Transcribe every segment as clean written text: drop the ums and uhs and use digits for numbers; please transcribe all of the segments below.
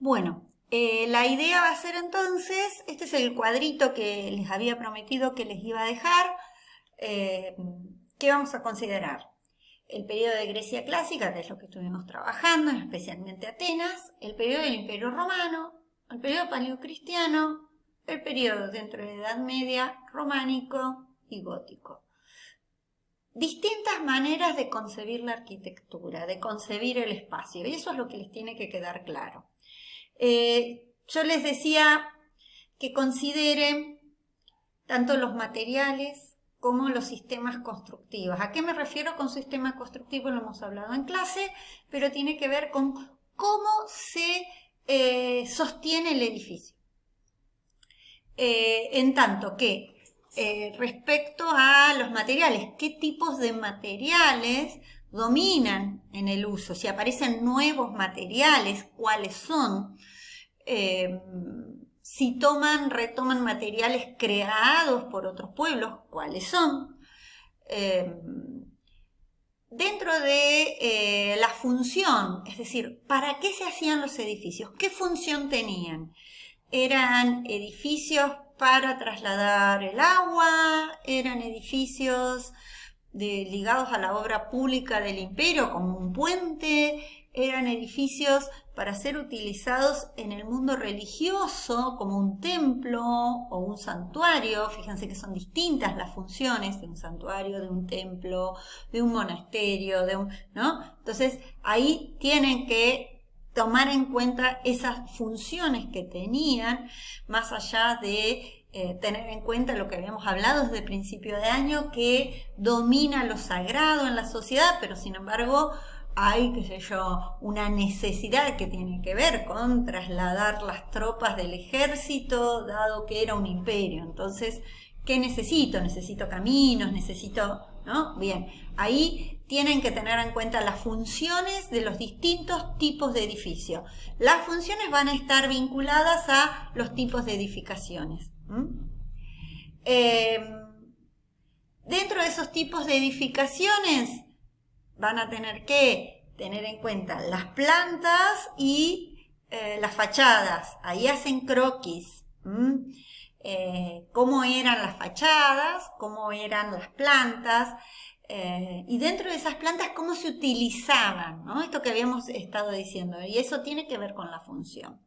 Bueno, la idea va a ser entonces, este es el cuadrito que les había prometido que les iba a dejar. ¿Qué vamos a considerar? El periodo de Grecia clásica, que es lo que estuvimos trabajando, especialmente Atenas, el periodo del Imperio Romano, el periodo paleocristiano, el periodo dentro de la Edad Media, románico y gótico. Distintas maneras de concebir la arquitectura, de concebir el espacio, y eso es lo que les tiene que quedar claro. Yo les decía que consideren tanto los materiales como los sistemas constructivos. ¿A qué me refiero con sistemas constructivos? Lo hemos hablado en clase, pero tiene que ver con cómo se sostiene el edificio. En tanto que respecto a los materiales, ¿qué tipos de materiales dominan en el uso? Si aparecen nuevos materiales, ¿cuáles son? Si retoman materiales creados por otros pueblos, ¿cuáles son? Dentro de la función, es decir, ¿para qué se hacían los edificios? ¿Qué función tenían? ¿Eran edificios para trasladar el agua? ¿Eran edificios ligados a la obra pública del imperio, como un puente? ¿Eran edificios para ser utilizados en el mundo religioso, como un templo o un santuario? Fíjense que son distintas las funciones de un santuario, de un templo, de un monasterio, ¿no? Entonces, ahí tienen que tomar en cuenta esas funciones que tenían, más allá de tener en cuenta lo que habíamos hablado desde el principio de año, que domina lo sagrado en la sociedad, pero sin embargo hay, qué sé yo, una necesidad que tiene que ver con trasladar las tropas del ejército, dado que era un imperio. Entonces, ¿qué necesito? Necesito caminos, ¿no? Bien, ahí tienen que tener en cuenta las funciones de los distintos tipos de edificios. Las funciones van a estar vinculadas a los tipos de edificaciones. Dentro de esos tipos de edificaciones van a tener que tener en cuenta las plantas y las fachadas. Ahí hacen croquis. Cómo eran las fachadas, cómo eran las plantas, y dentro de esas plantas cómo se utilizaban, ¿no? Esto que habíamos estado diciendo, y eso tiene que ver con la función.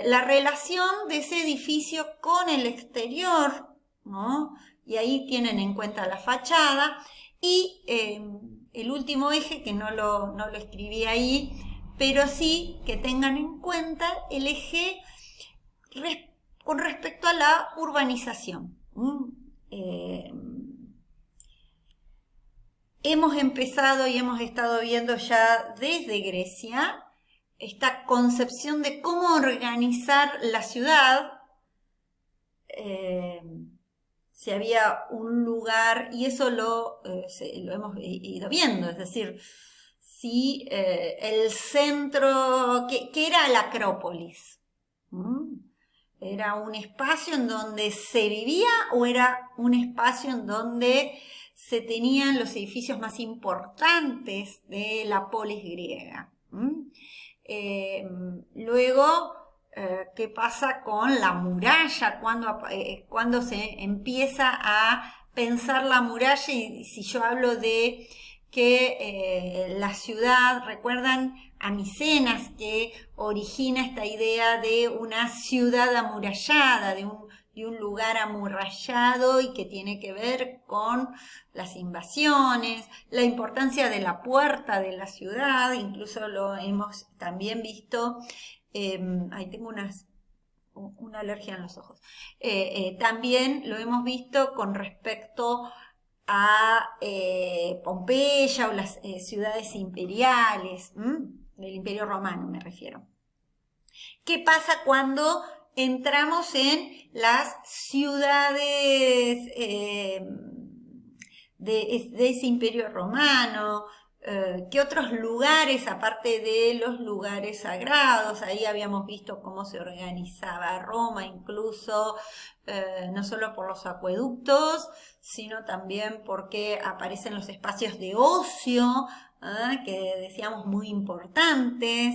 La relación de ese edificio con el exterior, ¿no? Y ahí tienen en cuenta la fachada, y el último eje, que no lo escribí ahí, pero sí que tengan en cuenta el eje con respecto a la urbanización. Hemos empezado y hemos estado viendo ya desde Grecia esta concepción de cómo organizar la ciudad. Si había un lugar, y eso lo hemos ido viendo, es decir, si el centro, ¿qué era la Acrópolis? ¿Era un espacio en donde se vivía o era un espacio en donde se tenían los edificios más importantes de la polis griega? Luego, ¿qué pasa con la muralla? Cuando se empieza a pensar la muralla, y si yo hablo de que la ciudad, ¿recuerdan a Micenas, que origina esta idea de una ciudad amurallada, de un lugar amurallado, y que tiene que ver con las invasiones, la importancia de la puerta de la ciudad? Incluso lo hemos también visto, ahí tengo una alergia en los ojos, también lo hemos visto con respecto a Pompeya o las ciudades imperiales, del Imperio Romano me refiero. ¿Qué pasa cuando entramos en las ciudades de ese Imperio Romano? ¿Qué otros lugares, aparte de los lugares sagrados? Ahí habíamos visto cómo se organizaba Roma, incluso no solo por los acueductos, sino también porque aparecen los espacios de ocio, que decíamos muy importantes,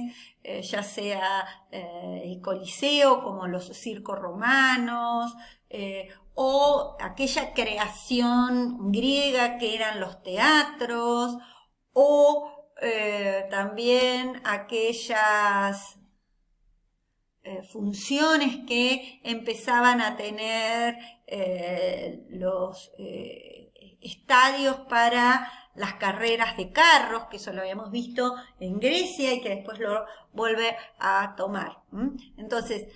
ya sea el Coliseo, como los circos romanos, o aquella creación griega que eran los teatros, o también aquellas funciones que empezaban a tener los estadios para las carreras de carros, que eso lo habíamos visto en Grecia y que después lo vuelve a tomar. Entonces,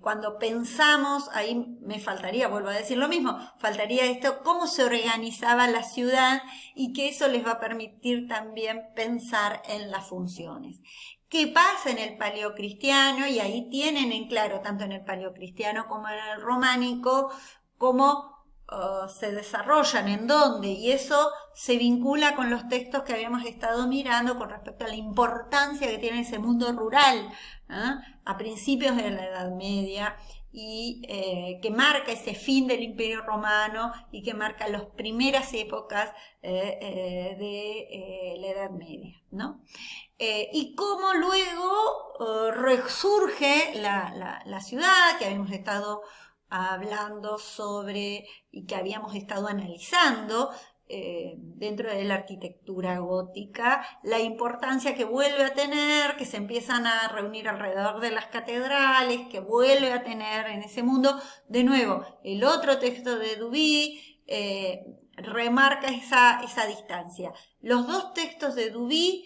cuando pensamos, ahí me faltaría, vuelvo a decir lo mismo, faltaría esto, cómo se organizaba la ciudad y que eso les va a permitir también pensar en las funciones. ¿Qué pasa en el paleocristiano? Y ahí tienen en claro, tanto en el paleocristiano como en el románico, cómo se desarrollan, en dónde, y eso se vincula con los textos que habíamos estado mirando con respecto a la importancia que tiene ese mundo rural a principios de la Edad Media y que marca ese fin del Imperio Romano y que marca las primeras épocas de la Edad Media, ¿no? Y cómo luego resurge la ciudad, que habíamos estado hablando sobre y que habíamos estado analizando dentro de la arquitectura gótica, la importancia que vuelve a tener, que se empiezan a reunir alrededor de las catedrales, que vuelve a tener en ese mundo. De nuevo, el otro texto de Duby remarca esa distancia. Los dos textos de Duby,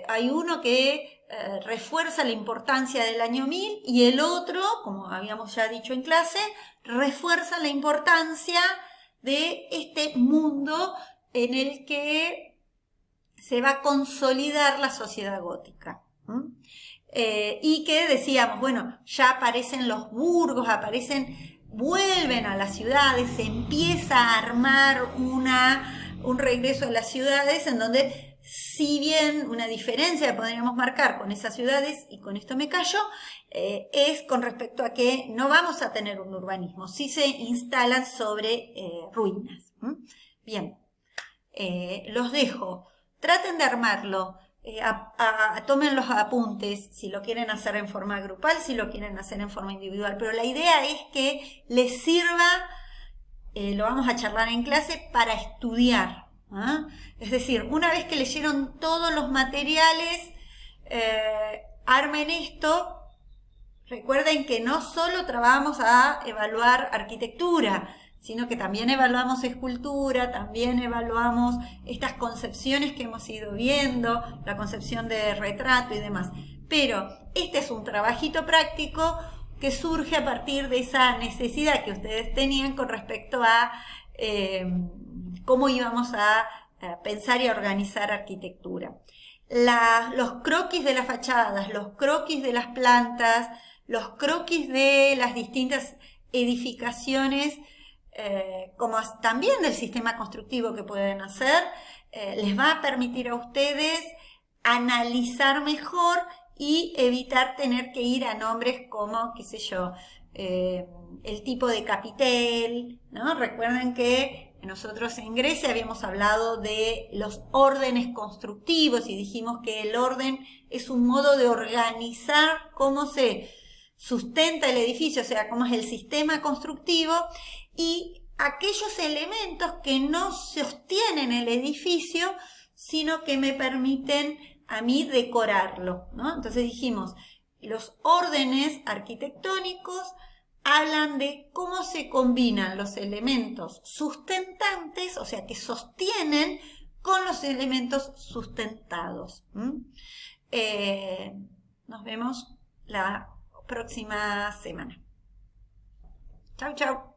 hay uno que refuerza la importancia del año 1000 y el otro, como habíamos ya dicho en clase, refuerza la importancia de este mundo en el que se va a consolidar la sociedad gótica. Y que decíamos, bueno, ya aparecen los burgos, vuelven a las ciudades, se empieza a armar un regreso a las ciudades en donde, si bien una diferencia podríamos marcar con esas ciudades, y con esto me callo, es con respecto a que no vamos a tener un urbanismo, sí se instalan sobre ruinas. Bien, los dejo, traten de armarlo, tomen los apuntes, si lo quieren hacer en forma grupal, si lo quieren hacer en forma individual, pero la idea es que les sirva, lo vamos a charlar en clase, para estudiar. Es decir, una vez que leyeron todos los materiales, armen esto. Recuerden que no solo trabajamos a evaluar arquitectura, sino que también evaluamos escultura, también evaluamos estas concepciones que hemos ido viendo, la concepción de retrato y demás. Pero este es un trabajito práctico que surge a partir de esa necesidad que ustedes tenían con respecto a cómo íbamos a pensar y a organizar arquitectura. Los croquis de las fachadas, los croquis de las plantas, los croquis de las distintas edificaciones, como también del sistema constructivo que pueden hacer, les va a permitir a ustedes analizar mejor y evitar tener que ir a nombres como, qué sé yo, el tipo de capitel, ¿no? Recuerden que nosotros en Grecia habíamos hablado de los órdenes constructivos y dijimos que el orden es un modo de organizar cómo se sustenta el edificio, o sea, cómo es el sistema constructivo y aquellos elementos que no sostienen el edificio, sino que me permiten a mí decorarlo, ¿no? Entonces dijimos, los órdenes arquitectónicos hablan de cómo se combinan los elementos sustentantes, o sea, que sostienen, con los elementos sustentados. Nos vemos la próxima semana. Chau, chau.